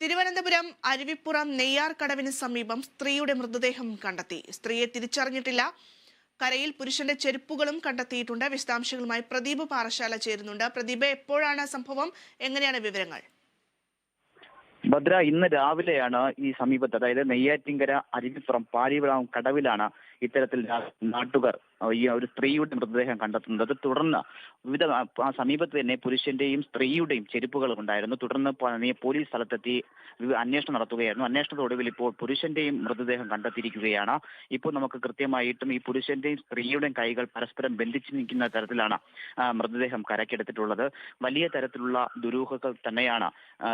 തിരുവനന്തപുരം അരുവിപ്പുറം നെയ്യാർക്കടവിന് സമീപം സ്ത്രീയുടെ മൃതദേഹം കണ്ടെത്തി. സ്ത്രീയെ തിരിച്ചറിഞ്ഞിട്ടില്ല. കരയിൽ പുരുഷന്റെ ചെരുപ്പുകളും കണ്ടെത്തിയിട്ടുണ്ട്. വിശദാംശങ്ങളുമായി പ്രദീപ് പാറശാല ചേരുന്നുണ്ട്. പ്രദീപ്, എപ്പോഴാണ് സംഭവം? എങ്ങനെയാണ് വിവരങ്ങൾ? ഭദ്ര, ഇന്ന് രാവിലെയാണ് ഈ സമീപത്ത്, അതായത് നെയ്യാറ്റിൻകര അരുവിപ്പുറം പാരിവിളാം കടവിലാണ് ഇത്തരത്തിൽ നാട്ടുകാർ ഈ ഒരു സ്ത്രീയുടെ മൃതദേഹം കണ്ടെത്തുന്നത്. തുടർന്ന് വിവിധ സമീപത്ത് തന്നെ പുരുഷന്റെയും സ്ത്രീയുടെയും ചെരുപ്പുകളും ഉണ്ടായിരുന്നു. തുടർന്ന് പോലീസ് സ്ഥലത്തെത്തി അന്വേഷണം നടത്തുകയായിരുന്നു. അന്വേഷണത്തൊടുവിൽ ഇപ്പോൾ പുരുഷന്റെയും മൃതദേഹം കണ്ടെത്തിയിരിക്കുകയാണ്. ഇപ്പോൾ നമുക്ക് കൃത്യമായിട്ടും ഈ പുരുഷന്റെയും സ്ത്രീയുടെയും കൈകൾ പരസ്പരം ബന്ധിച്ചു നിൽക്കുന്ന തരത്തിലാണ് മൃതദേഹം കരക്കെടുത്തിട്ടുള്ളത്. വലിയ തരത്തിലുള്ള ദുരൂഹതകൾ തന്നെയാണ്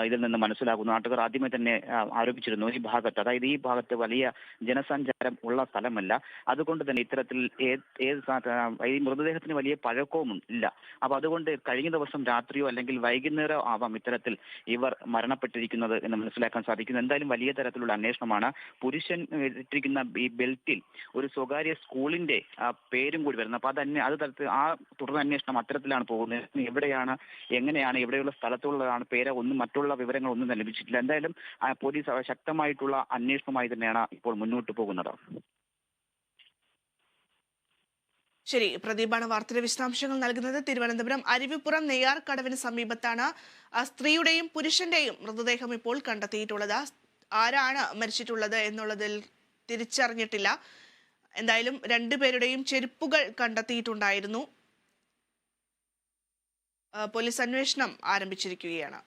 ഇതിൽ നിന്ന് മനസ്സിലാകുന്നത്. നാട്ടുകാർ ആദ്യമേ തന്നെ ആരോപിച്ചിരുന്നു, ഈ ഭാഗത്ത്, അതായത് ഈ ഭാഗത്ത് വലിയ ജനസഞ്ചാരം ഉള്ള സ്ഥലമല്ല, അതുകൊണ്ട് തന്നെ ഇത്തരത്തിൽ ഈ മൃതദേഹത്തിന് വലിയ പഴക്കവും ഇല്ല. അപ്പൊ അതുകൊണ്ട് കഴിഞ്ഞ ദിവസം രാത്രിയോ അല്ലെങ്കിൽ വൈകുന്നേരം ആവാം ഇത്തരത്തിൽ ഇവർ മരണപ്പെട്ടിരിക്കുന്നത് എന്ന് മനസ്സിലാക്കാൻ സാധിക്കുന്നു. എന്തായാലും വലിയ തരത്തിലുള്ള അന്വേഷണമാണ്. പുരുഷൻ ഇട്ടിരിക്കുന്ന ഈ ബെൽറ്റിൽ ഒരു സ്വകാര്യ സ്കൂളിന്റെ പേരും കൂടി വരുന്നത്. അപ്പൊ അത് തരത്തിൽ ആ തുടർ അന്വേഷണം അത്തരത്തിലാണ് പോകുന്നത്. എവിടെയാണ്, എങ്ങനെയാണ്, എവിടെയുള്ള സ്ഥലത്തുള്ളതാണ് പേര്, മറ്റുള്ള വിവരങ്ങൾ ഒന്നും ലഭിച്ചിട്ടില്ല. എന്തായാലും പോലീസ് ശക്തമായിട്ടുള്ള അന്വേഷണവുമായി തന്നെയാണ് ഇപ്പോൾ മുന്നോട്ട് പോകുന്നത്. ശരി, പ്രദീപാണ് വാർത്തയുടെ വിശദാംശങ്ങൾ നൽകുന്നത്. തിരുവനന്തപുരം അരുവിപ്പുറം നെയ്യാർക്കടവിന് സമീപത്താണ് സ്ത്രീയുടെയും പുരുഷന്റെയും മൃതദേഹം ഇപ്പോൾ കണ്ടെത്തിയിട്ടുള്ളത്. ആരാണ് മരിച്ചിട്ടുള്ളത് എന്നുള്ളതിൽ തിരിച്ചറിഞ്ഞിട്ടില്ല. എന്തായാലും രണ്ടുപേരുടെയും ചെരുപ്പുകൾ കണ്ടെത്തിയിട്ടുണ്ടായിരുന്നു. പോലീസ് അന്വേഷണം ആരംഭിച്ചിരിക്കുകയാണ്.